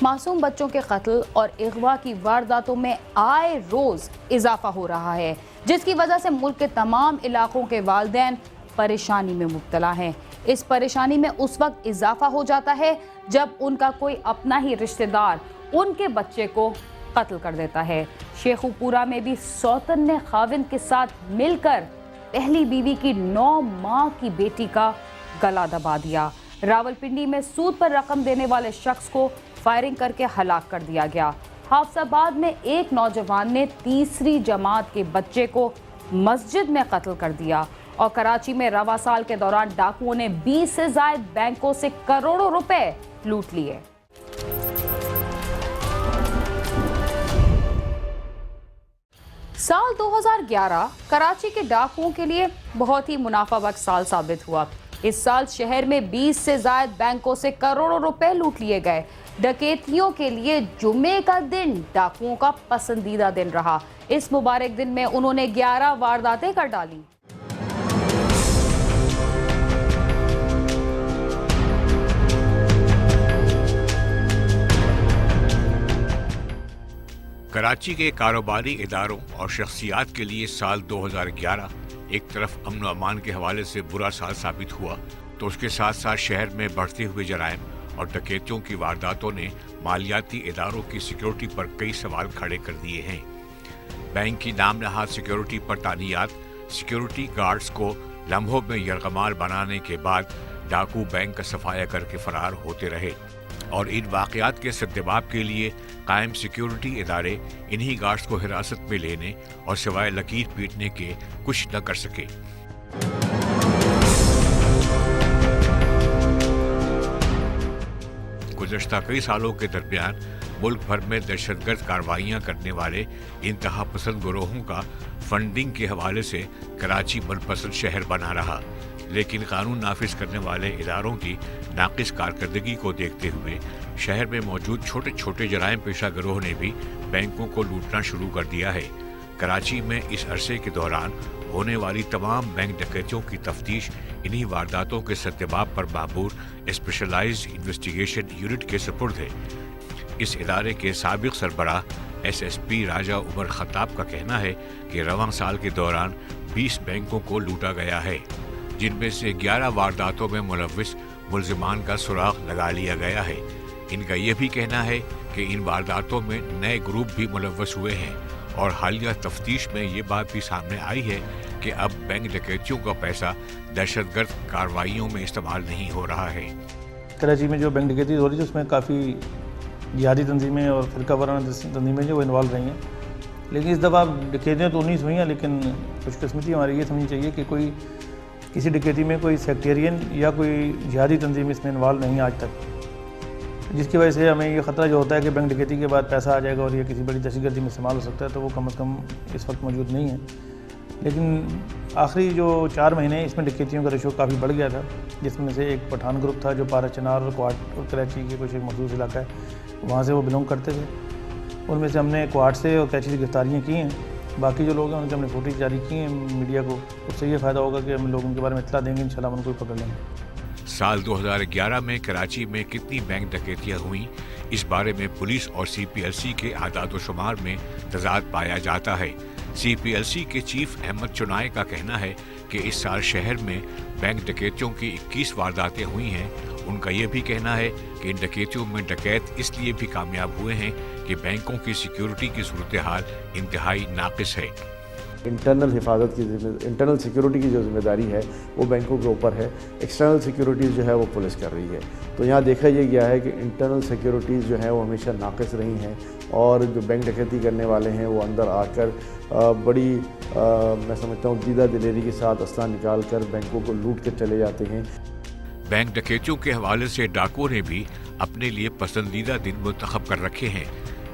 معصوم بچوں کے قتل اور اغوا کی وارداتوں میں آئے روز اضافہ ہو رہا ہے، جس کی وجہ سے ملک کے تمام علاقوں کے والدین پریشانی میں مبتلا ہیں۔ اس پریشانی میں اس وقت اضافہ ہو جاتا ہے جب ان کا کوئی اپنا ہی رشتہ دار ان کے بچے کو قتل کر دیتا ہے۔ شیخو پورہ میں بھی سوتن نے خاوند کے ساتھ مل کر پہلی بیوی کی 9 ماہ کی بیٹی کا گلا دبا دیا۔ راولپنڈی میں سود پر رقم دینے والے شخص کو فائرنگ کر کے ہلاک کر دیا گیا۔ حافظ آباد میں ایک نوجوان نے تیسری جماعت کے بچے کو مسجد میں قتل کر دیا، اور کراچی میں رواں سال کے دوران ڈاکوؤں نے 20 سے زائد بینکوں سے کروڑوں روپے لوٹ لیے۔ سال 2011 کراچی کے ڈاکوؤں کے لیے بہت ہی منافع بخش سال ثابت ہوا۔ اس سال شہر میں 20 سے زائد بینکوں سے کروڑوں روپے لوٹ لیے گئے۔ ڈکیتیوں کے لیے جمعے کا دن ڈاکوؤں کا پسندیدہ دن رہا۔ اس مبارک دن میں انہوں نے 11 وارداتیں کر ڈالی۔ کراچی کے کاروباری اداروں اور شخصیات کے لیے سال 2011 ایک طرف امن و امان کے حوالے سے برا سال ثابت ہوا، تو اس کے ساتھ ساتھ شہر میں بڑھتے ہوئے جرائم اور ڈکیتیوں کی وارداتوں نے مالیاتی اداروں کی سیکیورٹی پر کئی سوال کھڑے کر دیے ہیں۔ بینک کی نام نہاد سیکیورٹی پر تعینات سیکیورٹی گارڈز کو لمحوں میں یرغمال بنانے کے بعد ڈاکو بینک کا صفایا کر کے فرار ہوتے رہے، اور ان واقعات کے سدباب کے لیے قائم سیکیورٹی ادارے انہی گارڈز کو حراست میں لینے اور سوائے لکیر پیٹنے کے کچھ نہ کر سکے۔ گزشتہ کئی سالوں کے درمیان ملک بھر میں دہشت گرد کارروائیاں کرنے والے انتہا پسند گروہوں کا فنڈنگ کے حوالے سے کراچی من پسند شہر بنا رہا، لیکن قانون نافذ کرنے والے اداروں کی ناقص کارکردگی کو دیکھتے ہوئے شہر میں موجود چھوٹے چھوٹے جرائم پیشہ گروہ نے بھی بینکوں کو لوٹنا شروع کر دیا ہے۔ کراچی میں اس عرصے کے دوران ہونے والی تمام بینک ڈکیتیوں کی تفتیش انہی وارداتوں کے سدباب پر معمور اسپیشلائزڈ انویسٹیگیشن یونٹ کے سپرد ہے۔ اس ادارے کے سابق سربراہ ایس ایس پی راجہ عمر خطاب کا کہنا ہے کہ رواں سال کے دوران 20 بینکوں کو لوٹا گیا ہے، جن میں سے 11 وارداتوں میں ملوث ملزمان کا سراغ لگا لیا گیا ہے۔ ان کا یہ بھی کہنا ہے کہ ان وارداتوں میں نئے گروپ بھی ملوث ہوئے ہیں، اور حالیہ تفتیش میں یہ بات بھی سامنے آئی ہے کہ اب بینک ڈکیتیوں کا پیسہ دہشت گرد کارروائیوں میں استعمال نہیں ہو رہا ہے۔ کراچی میں جو بینک ڈکیتی ہو رہی ہے اس میں کافی جہادی تنظیمیں اور فرقہ وارانہ تنظیمیں جو انوالو رہی ہیں، لیکن اس دفعہ ڈکیتیاں تو 19 ہوئی ہیں، لیکن خوش قسمتی ہماری یہ سمجھنی چاہیے کہ کوئی کسی ڈکیتی میں کوئی سیکٹیرین یا کوئی جہادی تنظیم اس میں انوالو نہیں آج تک، جس کی وجہ سے ہمیں یہ خطرہ جو ہوتا ہے کہ بینک ڈکیتی کے بعد پیسہ آ جائے گا اور یہ کسی بڑی دہشت گردی میں استعمال ہو سکتا ہے، تو وہ کم از کم اس وقت موجود نہیں ہے۔ لیکن آخری جو 4 مہینے اس میں ڈکیتیوں کا ریشو کافی بڑھ گیا تھا، جس میں سے ایک پٹھان گروپ تھا جو پارا چنار اور کوارٹ اور کراچی کے کچھ ایک مخصوص علاقہ ہے، وہاں سے وہ بلونگ کرتے تھے۔ ان میں سے ہم نے کوارٹ سے اور کراچی سے گرفتاریاں کی ہیں۔ باقی جو لوگ ہیں ان کے ہم نے فوٹیج جاری کی ہیں میڈیا کو، اس سے یہ فائدہ ہوگا کہ ہم لوگ ان کے بارے میں اطلاع دیں گے، انشاءاللہ ہم ان کو پکڑ لیں گے۔ سال 2011 میں کراچی میں کتنی بینک ڈکیتیاں ہوئیں، اس بارے میں پولیس اور سی پی ایل سی کے اعداد و شمار میں تضاد پایا جاتا ہے۔ سی پی ایل سی کے چیف احمد چنائے کا کہنا ہے کہ اس سال شہر میں بینک ڈکیتیوں کی 21 وارداتیں ہوئی ہیں۔ ان کا یہ بھی کہنا ہے کہ ان ڈکیتیوں میں ڈکیت اس لیے بھی کامیاب ہوئے ہیں کہ بینکوں کی سیکیورٹی کی صورتحال انتہائی ناقص ہے۔ انٹرنل حفاظت کی انٹرنل سیکیورٹی کی جو ذمہ داری ہے وہ بینکوں کے اوپر ہے، ایکسٹرنل سیکیورٹیز جو ہے وہ پولیس کر رہی ہے۔ تو یہاں دیکھا یہ گیا ہے کہ انٹرنل سیکیورٹیز جو ہیں وہ ہمیشہ ناقص رہی ہیں، اور جو بینک ڈکیتی کرنے والے ہیں وہ اندر آ کر بڑی میں سمجھتا ہوں دیدہ دلیری کے ساتھ اسلحہ نکال کر بینکوں کو لوٹ کر چلے جاتے ہیں۔ بینک ڈکیتیوں کے حوالے سے ڈاکوؤں نے بھی اپنے لیے پسندیدہ دن منتخب کر رکھے ہیں۔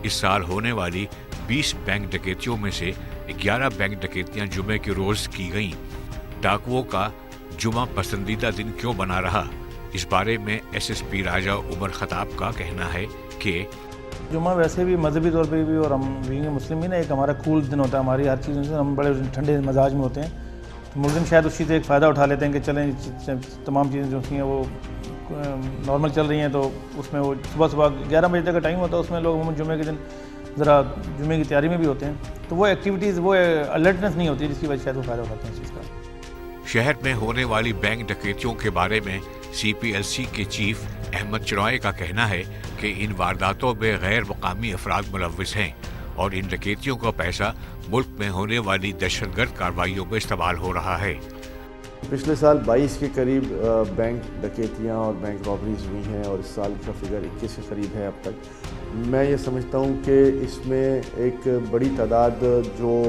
اس سال ہونے والی 20 بینک ڈکیتیوں میں سے 11 بینک ڈکیتیاں جمعے کے روز کی گئیں۔ ڈاکوؤں کا جمعہ پسندیدہ دن کیوں بنا رہا، اس بارے میں ایس ایس پی راجہ عمر خطاب کا کہنا ہے کہ جمعہ ویسے بھی مذہبی طور پہ بھی، اور ہم بھی مسلم بھی نا، ایک ہمارا کول دن ہوتا ہے، ہماری ہر چیز سے ہم بڑے ٹھنڈے مزاج میں ہوتے ہیں، تو ملزم شاید اس چیز سے ایک فائدہ اٹھا لیتے ہیں کہ چلیں تمام چیزیں جو ہیں وہ نارمل چل رہی ہیں، تو اس میں وہ صبح 11 بجے تک کا ٹائم ہوتا ہے، اس میں لوگ عموماً جمعے کے دن ذرا جمعے کی تیاری میں بھی ہوتے ہیں، تو وہ ایکٹیویٹیز وہ الرٹنس نہیں ہوتی، جس کی وجہ سے شاید وہ فائدہ اٹھاتے ہیں اس چیز کا۔ شہر میں ہونے والی بینک ڈکیتیوں کے بارے میں CPLC کے چیف احمد چرائے کا کہنا ہے کہ ان وارداتوں میں غیر مقامی افراد ملوث ہیں اور ان ڈکیتیوں کا پیسہ ملک میں ہونے والی دہشت گرد کارروائیوں میں استعمال ہو رہا ہے۔ پچھلے سال 22 کے قریب بینک ڈکیتیاں اور بینک رابریز ہوئی ہیں اور اس سال کا فگر 21 کے قریب ہے اب تک۔ میں یہ سمجھتا ہوں کہ اس میں ایک بڑی تعداد جو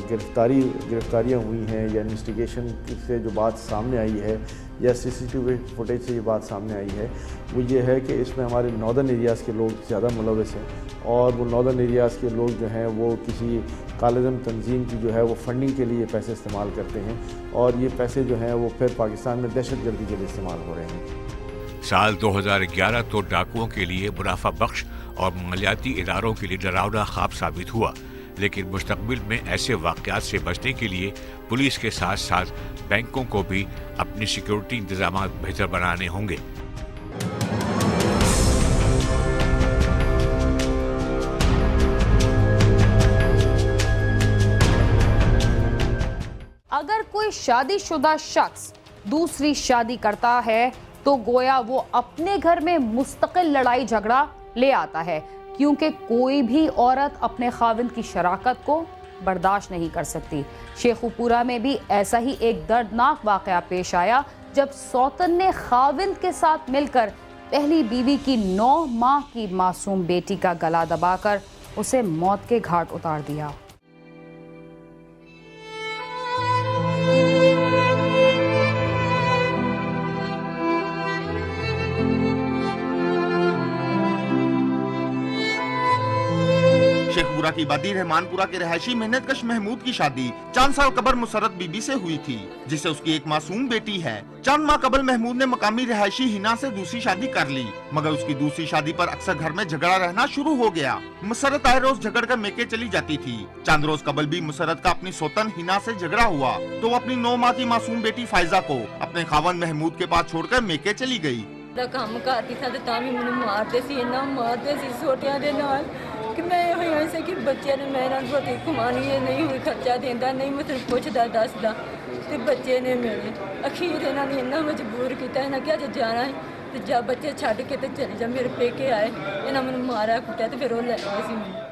گرفتاریاں ہوئی ہیں یا انویسٹیگیشن سے جو بات سامنے آئی ہے یا CCTV فوٹیج سے یہ بات سامنے آئی ہے وہ یہ ہے کہ اس میں ہمارے ناردرن ایریاز کے لوگ زیادہ ملوث ہیں، اور وہ ناردرن ایریاز کے لوگ جو ہیں وہ کسی کالعدم تنظیم کی جو ہے وہ فنڈنگ کے لیے پیسے استعمال کرتے ہیں، اور یہ پیسے جو ہیں وہ پھر پاکستان میں دہشت گردی کے لیے استعمال ہو رہے ہیں۔ سال 2011 تو ڈاکوؤں کے لیے منافع بخش اور مالیاتی اداروں کے لیے ڈراؤنا خواب ثابت ہوا، لیکن مستقبل میں ایسے واقعات سے بچنے کے لیے پولیس کے ساتھ ساتھ بینکوں کو بھی اپنی سیکیورٹی انتظامات بہتر بنانے ہوں گے۔ اگر کوئی شادی شدہ شخص دوسری شادی کرتا ہے تو گویا وہ اپنے گھر میں مستقل لڑائی جھگڑا لے آتا ہے، کیونکہ کوئی بھی عورت اپنے خاوند کی شراکت کو برداشت نہیں کر سکتی۔ شیخوپورہ میں بھی ایسا ہی ایک دردناک واقعہ پیش آیا جب سوتن نے خاوند کے ساتھ مل کر پہلی بیوی کی 9 ماہ کی معصوم بیٹی کا گلا دبا کر اسے موت کے گھاٹ اتار دیا۔ شیخوپورہ کی بادی رحمان پورہ کے رہائشی محنت کش محمود کی شادی چند سال قبل مسرت بی بی سے ہوئی تھی، جس سے اس کی ایک معصوم بیٹی ہے۔ چند ماہ قبل محمود نے مقامی رہائشی ہنا سے دوسری شادی کر لی، مگر اس کی دوسری شادی پر اکثر گھر میں جھگڑا رہنا شروع ہو گیا۔ مسرت آئے روز جھگڑ کر میکے چلی جاتی تھی۔ چند روز قبل بھی مسرت کا اپنی سوتن ہنا سے جھگڑا ہوا تو وہ اپنی 9 ماہ کی معصوم بیٹی فائزہ کو اپنے خاوند محمود کے پاس چھوڑ کر میکے چلی گئی۔ کام کرتی تھا تو بھی مجھے مارتے سی، اتنا مارتے سی سوٹیاں دے نال کہ میں یہ ایسے کہ بچے نے میرا روٹی کمانی ہے، نہیں ہوئی خرچہ دینا، نہیں مطلب پوچھتا دستا، تو بچے نے میرے اخیر انہوں نے اتنا مجبور کیا، انہیں کیا جب جانا ہے تو جب بچے چھڈ کے تو چلے جا، میرے پیکے آئے، انہیں مجھے مارا کٹیا تو پھر وہ لے گئے سی مجھے۔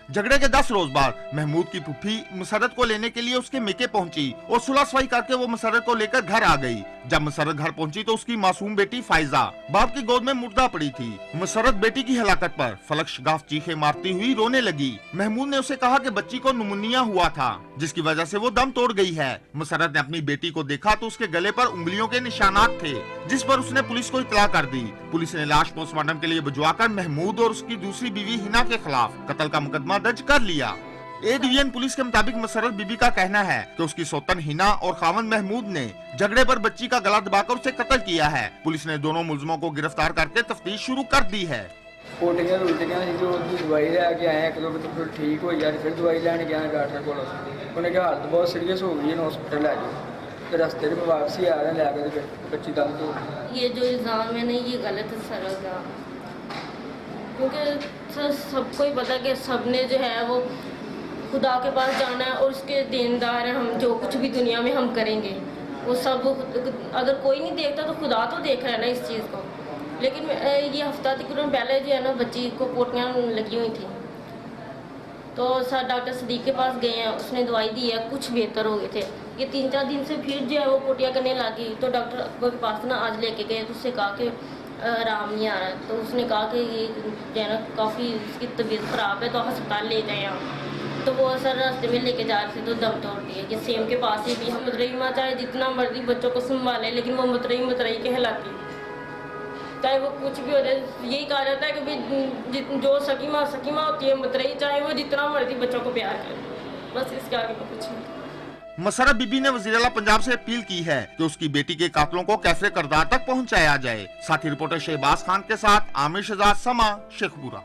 جھگڑے کے 10 روز بعد محمود کی پھپھی مسرت کو لینے کے لیے اس کے میکے پہنچی اور صلح صفائی کر کے وہ مسرت کو لے کر گھر آ گئی۔ جب مسرت گھر پہنچی تو اس کی معصوم بیٹی فائزہ باپ کی گود میں مردہ پڑی تھی۔ مسرت بیٹی کی ہلاکت پر فلک شگاف چیخیں مارتی ہوئی رونے لگی۔ محمود نے اسے کہا کہ بچی کو نمونیا ہوا تھا جس کی وجہ سے وہ دم توڑ گئی ہے۔ مسرت نے اپنی بیٹی کو دیکھا تو اس کے گلے پر انگلیوں کے نشانات تھے، جس پر اس نے پولیس کو اطلاع کر دی۔ پولیس نے لاش پوسٹ مارٹم کے لیے بھجوا کر محمود اور اس کی دوسری بیوی ہنا کے خلاف قتل کا مقدمہ درج کر لیا۔ اے ڈویژن پولیس کے مطابق مسرت بی بی کا کہنا ہے کہ اس کی سوتن ہنا اور خاوند محمود نے جھگڑے پر بچی کا گلا دبا کر اسے قتل کیا ہے۔ پولیس نے دونوں ملزموں کو گرفتار کر کے تفتیش شروع کر دی ہے۔ پوٹیاں الٹیاں جو دوائی لے کے آئے ہیں، ایک دو پھر ٹھیک ہو جائے، پھر دوائی لینے گیا ڈاکٹر کو، انہیں کہ حالت بہت سیریس ہو گئی ہے، ہاسپٹل لے گئے، پھر رستے میں واپسی آ رہے ہیں لے کر بچی دم تو۔ یہ جو الزام ہے نا یہ غلط ہے سر کا، کیونکہ سب کو ہی پتا کہ سب نے جو ہے وہ خدا کے پاس جانا ہے اور اس کے دیندار ہیں، ہم جو کچھ بھی دنیا میں ہم کریں گے وہ سب اگر کوئی نہیں دیکھتا تو خدا تو دیکھ رہا ہے نا اس چیز کو۔ لیکن یہ ہفتہ تقریباً پہلے جو ہے نا بچی کو پوٹیاں لگی ہوئی تھیں تو سر ڈاکٹر صدیق کے پاس گئے ہیں، اس نے دوائی دی ہے، کچھ بہتر ہو گئے تھے۔ یہ 3-4 دن سے پھر جو ہے وہ پوٹیاں کرنے لگی تو ڈاکٹر اکبر کے پاس نا آج لے کے گئے تو اس سے کہا کہ آرام نہیں آ رہا ہے، تو اس نے کہا کہ یہ جو ہے نا کافی اس کی طبیعت خراب ہے تو ہسپتال لے جائیں آپ۔ تو وہ سر راستے میں لے کے جا رہے تھے تو دم توڑ دیا کہ سیم کے پاس ہی بھی ہم مترئی ماں چاہے جتنا مرضی بچوں کو سنبھالے لیکن وہ مترئی کہلاتی، چاہے وہ کچھ بھی ہو جائے۔ یہی کہا جاتا ہے کہ جو سکی ماں ہوتی ہے مترئی، چاہے وہ جتنا مرضی بچوں کو پیار کرے، بس اس کے آگے کو کچھ نہیں۔ مسرت بی بی نے وزیر اعلیٰ پنجاب سے اپیل کی ہے کہ اس کی بیٹی کے قاتلوں کو کیفے کردار تک پہنچایا جائے۔ ساتھی رپورٹر شہباز خان کے ساتھ عامر شہزاد، سما، شیخوپورہ۔